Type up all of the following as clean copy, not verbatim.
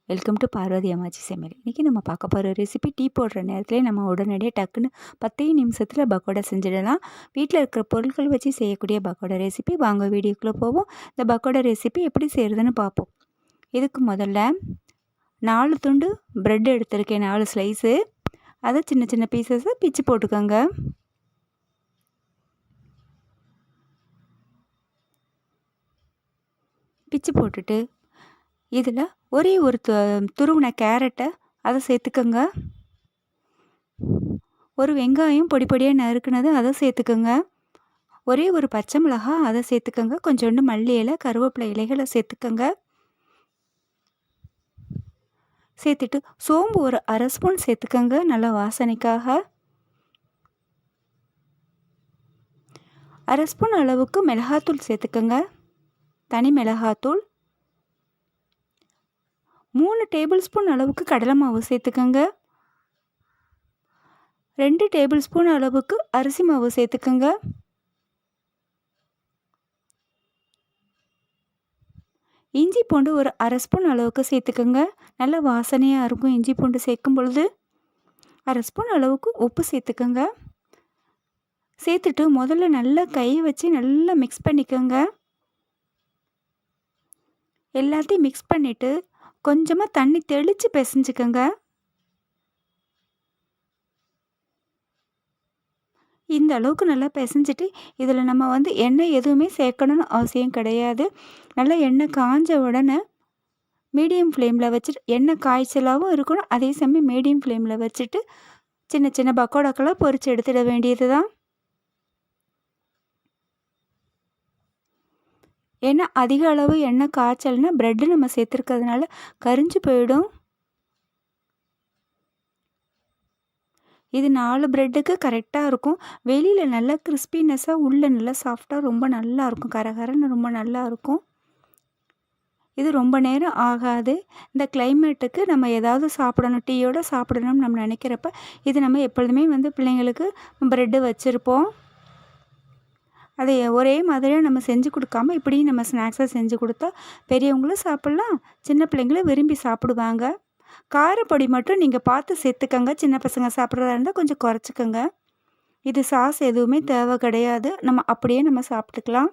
Welcome to Parvati அம்மாச்சி சமையல். இன்றைக்கி நம்ம பார்க்க போகிற ரெசிபி டீ போடுற நேரத்துலேயே நம்ம உடனடியாக டக்குன்னு 10 நிமிஷத்தில் பக்கோடா செஞ்சிடலாம். வீட்டில் இருக்கிற பொருட்கள் வச்சு செய்யக்கூடிய பக்கோடா ரெசிபி. வாங்க வீடியோக்குள்ளே போவோம். இந்த பக்கோடா ரெசிபி எப்படி செய்கிறதுன்னு பார்ப்போம். இதுக்கு முதல்ல 4 துண்டு ப்ரெட் எடுத்திருக்கேன், 4 ஸ்லைஸு. அதை சின்ன சின்ன பீசஸை பிச்சு போட்டுக்கோங்க. பிச்சு போட்டுட்டு இதில் ஒரே ஒரு துருவின கேரட்டை அதை சேர்த்துக்கோங்க. ஒரு வெங்காயம் பொடி பொடியாக நறுக்குனது அதை சேர்த்துக்கோங்க. ஒரே ஒரு பச்சை மிளகாய் அதை சேர்த்துக்கோங்க. கொஞ்சோண்டு மல்லி இலை, கருவேப்பிலை இலைகளை சேர்த்துக்கோங்க. சேர்த்துட்டு சோம்பு ஒரு அரை ஸ்பூன் சேர்த்துக்கோங்க, நல்லா வாசனைக்காக. அரை ஸ்பூன் அளவுக்கு மிளகாத்தூள் சேர்த்துக்கோங்க, தனி மிளகாத்தூள். 3 டேபிள் ஸ்பூன் அளவுக்கு கடலை மாவு சேர்த்துக்கோங்க. 2 டேபிள் ஸ்பூன் அளவுக்கு அரிசி மாவு சேர்த்துக்கோங்க. இஞ்சி பூண்டு ஒரு அரை ஸ்பூன் அளவுக்கு சேர்த்துக்கோங்க, நல்ல வாசனையாக இருக்கும் இஞ்சி பூண்டு சேர்க்கும் பொழுது. அரை ஸ்பூன் அளவுக்கு உப்பு சேர்த்துக்கோங்க. சேர்த்துட்டு முதல்ல நல்லா கையை வச்சு நல்லா மிக்ஸ் பண்ணிக்கோங்க. எல்லாத்தையும் மிக்ஸ் பண்ணிவிட்டு கொஞ்சமாக தண்ணி தெளித்து பிசைஞ்சுக்கோங்க. இந்த அளவுக்கு நல்லா பிசைஞ்சிட்டு இதில் நம்ம எண்ணெய் எதுவுமே சேர்க்கணும்னு அவசியம் கிடையாது. நல்லா எண்ணெய் காஞ்ச உடனே மீடியம் ஃப்ளேமில் வச்சுட்டு, எண்ணெய் காய்ச்சலாகவும் இருக்கணும், அதே சமயம் மீடியம் ஃப்ளேமில் வச்சுட்டு சின்ன சின்ன பக்கோடாக்கெல்லாம் பொரித்து எடுத்துட வேண்டியது தான். ஏன்னா அதிக அளவு எண்ணெய் காய்ச்சல்னா ப்ரெட்டு நம்ம சேர்த்துருக்கிறதுனால கரிஞ்சு போயிடும். இது 4 ப்ரெட்டுக்கு கரெக்டாக இருக்கும். வெளியில் நல்லா கிறிஸ்பினஸ்ஸாக, உள்ளே நல்லா சாஃப்டாக ரொம்ப நல்லாயிருக்கும், கரகரன்னு ரொம்ப நல்லாயிருக்கும். இது ரொம்ப நேரம் ஆகாது. இந்த கிளைமேட்டுக்கு நம்ம ஏதாவது சாப்பிடணும், டீயோடு சாப்பிடணும்னு நம்ம நினைக்கிறப்ப இது நம்ம எப்பொழுதுமே பிள்ளைங்களுக்கு ப்ரெட்டு வச்சுருப்போம். அதை ஒரே மாதிரியாக நம்ம செஞ்சு கொடுக்காம இப்படியும் நம்ம ஸ்நாக்ஸாக செஞ்சு கொடுத்தா பெரியவங்களும் சாப்பிட்லாம், சின்ன பிள்ளைங்களும் விரும்பி சாப்பிடுவாங்க. காரப்பொடி மட்டும் நீங்கள் பார்த்து சேர்த்துக்கங்க. சின்ன பசங்க சாப்பிட்றதா இருந்தால் கொஞ்சம் குறைச்சிக்கோங்க. இது சாஸ் எதுவுமே தேவை கிடையாது, நம்ம அப்படியே நம்ம சாப்பிட்டுக்கலாம்.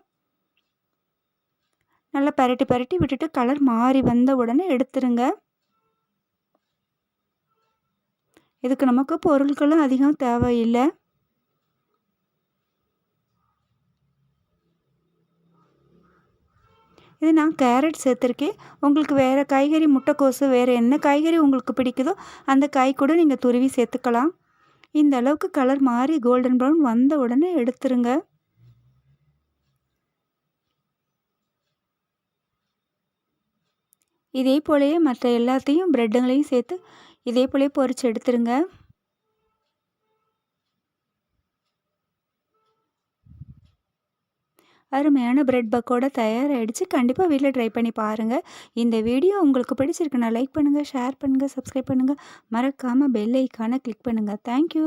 நல்லா பரட்டி பரட்டி விட்டுட்டு கலர் மாறி வந்த உடனே எடுத்துருங்க. இதுக்கு நமக்கு பொருட்களும் அதிகம் தேவையில்லை. இது நான் கேரட் சேர்த்துருக்கேன். உங்களுக்கு வேறு காய்கறி, முட்டைக்கோசு, வேறு என்ன காய்கறி உங்களுக்கு பிடிக்குதோ அந்த காய் கூட நீங்கள் துருவி சேர்த்துக்கலாம். இந்த அளவுக்கு கலர் மாறி கோல்டன் ப்ரௌன் வந்த உடனே எடுத்துருங்க. இதே போலயே மற்ற எல்லாத்தையும் ப்ரெட்டுங்களையும் சேர்த்து இதே போலயே பொரித்து எடுத்துருங்க. அருமையான ப்ரெட் பக்கோடா தயாராகிடுச்சு. கண்டிப்பாக வீட்டில் ட்ரை பண்ணி பாருங்கள். இந்த வீடியோ உங்களுக்கு பிடிச்சிருக்குன்னா லைக் பண்ணுங்கள், ஷேர் பண்ணுங்கள், சப்ஸ்கிரைப் பண்ணுங்கள். மறக்காமல் பெல் ஐக்கானை கிளிக் பண்ணுங்கள். தேங்க்யூ.